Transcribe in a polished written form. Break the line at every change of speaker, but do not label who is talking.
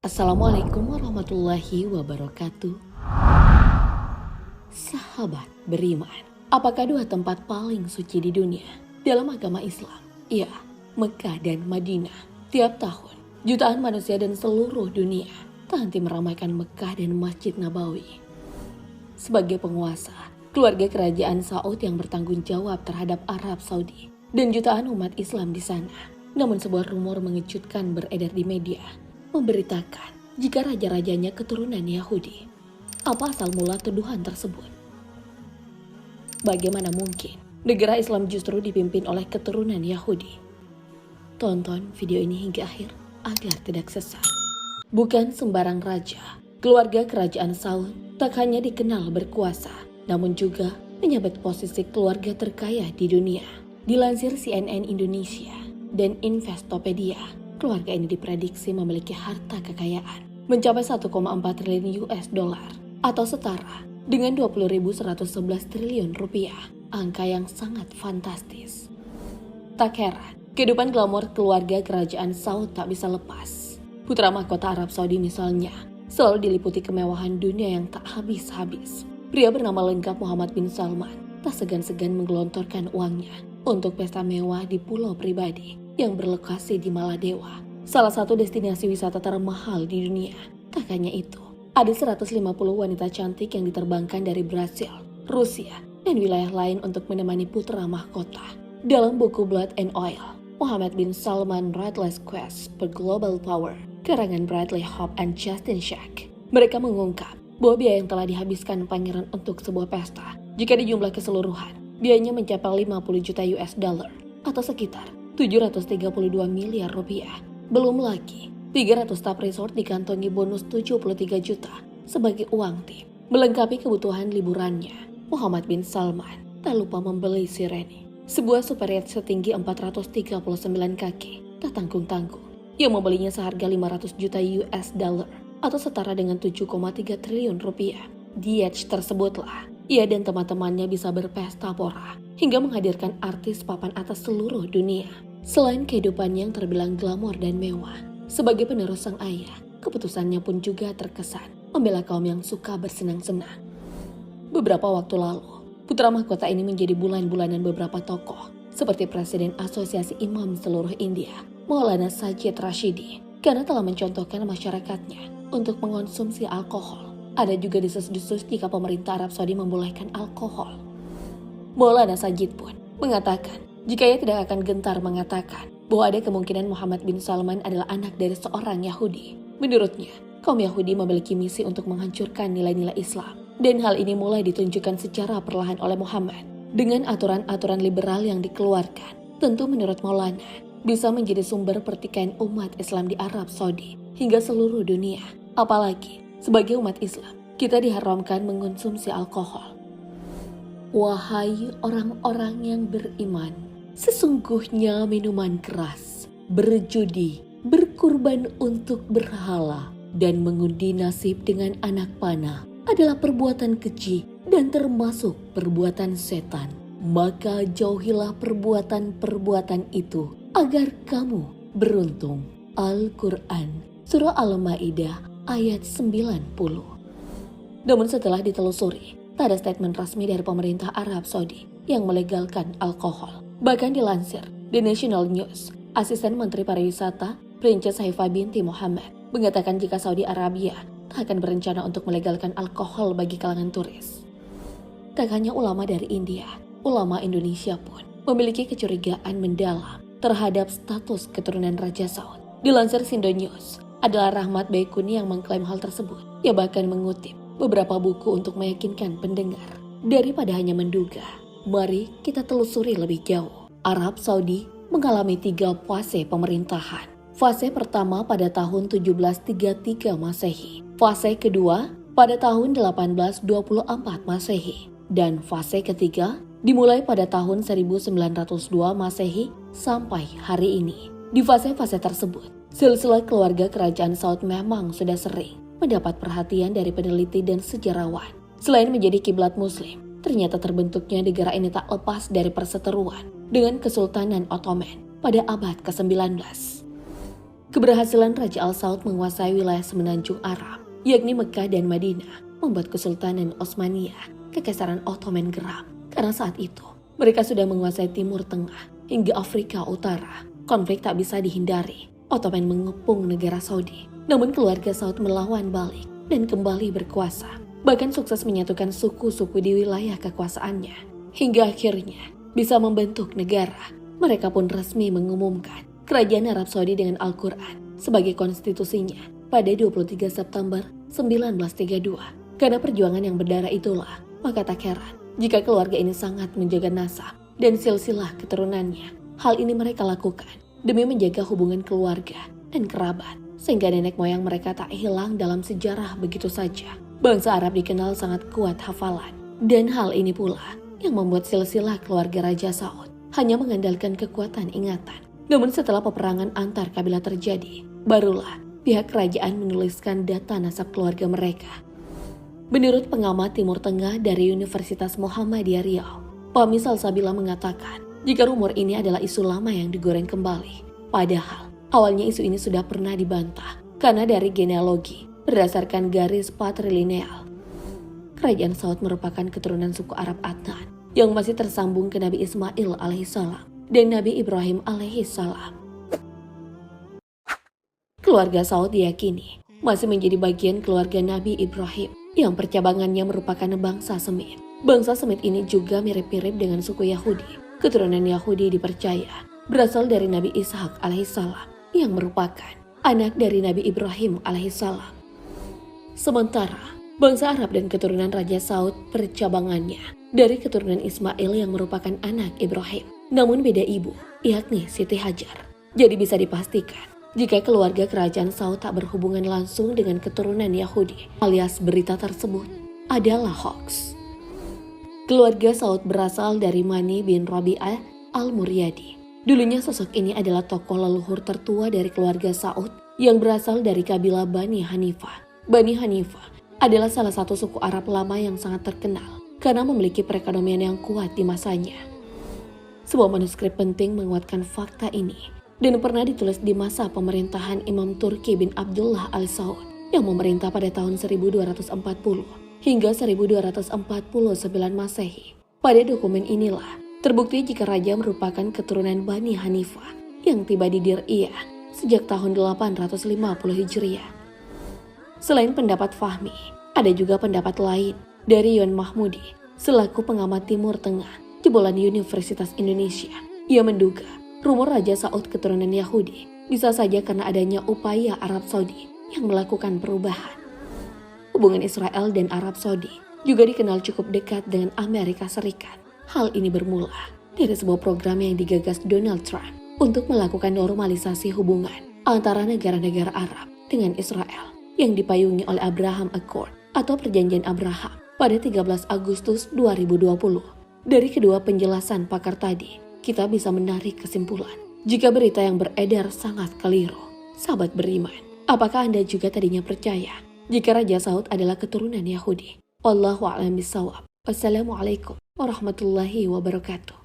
Assalamualaikum warahmatullahi wabarakatuh. Sahabat beriman, apakah dua tempat paling suci di dunia dalam agama Islam? Ya, Mekah dan Madinah. Tiap tahun, jutaan manusia dan seluruh dunia tak henti meramaikan Mekah dan Masjid Nabawi. Sebagai penguasa, keluarga kerajaan Saud yang bertanggung jawab terhadap Arab Saudi dan jutaan umat Islam di sana. Namun sebuah rumor mengejutkan beredar di media, memberitakan jika raja-rajanya keturunan Yahudi. Apa asal mula tuduhan tersebut? Bagaimana mungkin negara Islam justru dipimpin oleh keturunan Yahudi? Tonton video ini hingga akhir agar tidak sesat. Bukan sembarang raja, keluarga kerajaan Saud tak hanya dikenal berkuasa, namun juga menyabet posisi keluarga terkaya di dunia. Dilansir CNN Indonesia dan Investopedia, keluarga ini diprediksi memiliki harta kekayaan mencapai 1,4 triliun US dollar atau setara dengan 20.111 triliun rupiah, angka yang sangat fantastis. Tak heran, kehidupan glamor keluarga kerajaan Saud tak bisa lepas. Putra mahkota Arab Saudi misalnya, selalu diliputi kemewahan dunia yang tak habis-habis. Pria bernama lengkap Muhammad bin Salman tak segan-segan menggelontorkan uangnya untuk pesta mewah di pulau pribadi yang berlokasi di Maladewa, salah satu destinasi wisata termahal di dunia. Tak hanya itu, ada 150 wanita cantik yang diterbangkan dari Brasil, Rusia, dan wilayah lain untuk menemani putra mahkota. Dalam buku Blood and Oil, Muhammad bin Salman Restless Quest for Global Power, karangan Bradley Hope and Justin Shack, mereka mengungkap bahwa biaya yang telah dihabiskan pangeran untuk sebuah pesta, jika dijumlah keseluruhan, biayanya mencapai 50 juta US dollar atau sekitar 732 miliar rupiah. Belum lagi 300 staf resort dikantongi bonus 73 juta sebagai uang tip. Melengkapi kebutuhan liburannya, Muhammad bin Salman tak lupa membeli Sirene, sebuah super yacht setinggi 439 kaki tak tanggung-tanggung yang membelinya seharga 500 juta US dollar atau setara dengan 7,3 triliun rupiah. Di yacht tersebutlah ia dan teman-temannya bisa berpesta pora hingga menghadirkan artis papan atas seluruh dunia. Selain kehidupannya yang terbilang glamor dan mewah, sebagai penerus sang ayah, keputusannya pun juga terkesan membela kaum yang suka bersenang-senang. Beberapa waktu lalu, putra mahkota ini menjadi bulan-bulanan beberapa tokoh seperti Presiden Asosiasi Imam seluruh India, Maulana Sajid Rashidi, karena telah mencontohkan masyarakatnya untuk mengonsumsi alkohol. Ada juga desas-desus jika pemerintah Arab Saudi membolehkan alkohol. Maulana Sajid pun mengatakan jika ia tidak akan gentar mengatakan bahwa ada kemungkinan Muhammad bin Salman adalah anak dari seorang Yahudi. Menurutnya, kaum Yahudi memiliki misi untuk menghancurkan nilai-nilai Islam, dan hal ini mulai ditunjukkan secara perlahan oleh Muhammad dengan aturan-aturan liberal yang dikeluarkan. Tentu menurut Maulana bisa menjadi sumber pertikaian umat Islam di Arab Saudi hingga seluruh dunia. Apalagi sebagai umat Islam, kita diharamkan mengonsumsi alkohol. Wahai orang-orang yang beriman, sesungguhnya minuman keras, berjudi, berkurban untuk berhala, dan mengundi nasib dengan anak panah adalah perbuatan keji dan termasuk perbuatan setan. Maka jauhilah perbuatan-perbuatan itu agar kamu beruntung. Al-Quran, Surah Al-Ma'idah, ayat 90. Namun setelah ditelusuri, tak ada statement resmi dari pemerintah Arab Saudi yang melegalkan alkohol. Bahkan dilansir The National News, Asisten Menteri Pariwisata Princess Haifa binti Muhammad mengatakan jika Saudi Arabia tak akan berencana untuk melegalkan alkohol bagi kalangan turis. Tak hanya ulama dari India, ulama Indonesia pun memiliki kecurigaan mendalam terhadap status keturunan Raja Saud. Dilansir Sindo News, adalah Rahmat Baikuni yang mengklaim hal tersebut. Ia bahkan mengutip beberapa buku untuk meyakinkan pendengar. Daripada hanya menduga, mari kita telusuri lebih jauh. Arab Saudi mengalami 3 fase pemerintahan. Fase pertama pada tahun 1733 Masehi. Fase kedua pada tahun 1824 Masehi. Dan fase ketiga dimulai pada tahun 1902 Masehi sampai hari ini. Di fase-fase tersebut, silsilah keluarga kerajaan Saud memang sudah sering mendapat perhatian dari peneliti dan sejarawan. Selain menjadi kiblat Muslim, ternyata terbentuknya negara ini tak lepas dari perseteruan dengan Kesultanan Ottoman pada abad ke-19. Keberhasilan Raja Al Saud menguasai wilayah semenanjung Arab, yakni Mekah dan Madinah, membuat Kesultanan Utsmaniyah, Kekaisaran Ottoman geram. Karena saat itu, mereka sudah menguasai Timur Tengah hingga Afrika Utara. Konflik tak bisa dihindari. Ottoman mengepung negara Saudi. Namun keluarga Saud melawan balik dan kembali berkuasa. Bahkan sukses menyatukan suku-suku di wilayah kekuasaannya. Hingga akhirnya bisa membentuk negara. Mereka pun resmi mengumumkan Kerajaan Arab Saudi dengan Al-Quran sebagai konstitusinya pada 23 September 1932. Karena perjuangan yang berdarah itulah, maka tak heran jika keluarga ini sangat menjaga nasab dan silsilah keturunannya. Hal ini mereka lakukan demi menjaga hubungan keluarga dan kerabat, sehingga nenek moyang mereka tak hilang dalam sejarah begitu saja. Bangsa Arab dikenal sangat kuat hafalan, dan hal ini pula yang membuat silsilah keluarga Raja Saud hanya mengandalkan kekuatan ingatan. Namun setelah peperangan antar kabilah terjadi, barulah pihak kerajaan menuliskan data nasab keluarga mereka. Menurut pengamat Timur Tengah dari Universitas Muhammadiyah Riau, Fahmi Salsabila mengatakan jika rumor ini adalah isu lama yang digoreng kembali. Padahal awalnya isu ini sudah pernah dibantah karena dari genealogi berdasarkan garis patrilineal. Kerajaan Saud merupakan keturunan suku Arab Adnan yang masih tersambung ke Nabi Ismail alaihissalam dan Nabi Ibrahim alaihissalam. Keluarga Saud diyakini masih menjadi bagian keluarga Nabi Ibrahim yang percabangannya merupakan bangsa Semit. Bangsa Semit ini juga mirip-mirip dengan suku Yahudi. Keturunan Yahudi dipercaya berasal dari Nabi Ishak alaihissalam yang merupakan anak dari Nabi Ibrahim alaihissalam. Sementara bangsa Arab dan keturunan Raja Saud percabangannya dari keturunan Ismail yang merupakan anak Ibrahim, namun beda ibu, yakni Siti Hajar. Jadi bisa dipastikan jika keluarga kerajaan Saud tak berhubungan langsung dengan keturunan Yahudi, alias berita tersebut adalah hoax. Keluarga Saud berasal dari Mani bin Rabi'ah al-Muryadi. Dulunya sosok ini adalah tokoh leluhur tertua dari keluarga Saud yang berasal dari kabilah Bani Hanifah. Bani Hanifah adalah salah satu suku Arab lama yang sangat terkenal karena memiliki perekonomian yang kuat di masanya. Sebuah manuskrip penting menguatkan fakta ini dan pernah ditulis di masa pemerintahan Imam Turki bin Abdullah al-Saud yang memerintah pada tahun 1240 hingga 1249 Masehi. Pada dokumen inilah terbukti jika raja merupakan keturunan Bani Hanifah yang tiba di Dir'iyah sejak tahun 850 Hijriah. Selain pendapat Fahmi, ada juga pendapat lain dari Yon Mahmudi selaku pengamat Timur Tengah jebolan Universitas Indonesia. Ia menduga rumor Raja Saud keturunan Yahudi bisa saja karena adanya upaya Arab Saudi yang melakukan perubahan. Hubungan Israel dan Arab Saudi juga dikenal cukup dekat dengan Amerika Serikat. Hal ini bermula dari sebuah program yang digagas Donald Trump untuk melakukan normalisasi hubungan antara negara-negara Arab dengan Israel yang dipayungi oleh Abraham Accord atau Perjanjian Abraham pada 13 Agustus 2020. Dari kedua penjelasan pakar tadi, kita bisa menarik kesimpulan jika berita yang beredar sangat keliru. Sahabat beriman, apakah Anda juga tadinya percaya jika Raja Saud adalah keturunan Yahudi? Wallahu a'lam bishawab. Wassalamualaikum warahmatullahi wabarakatuh.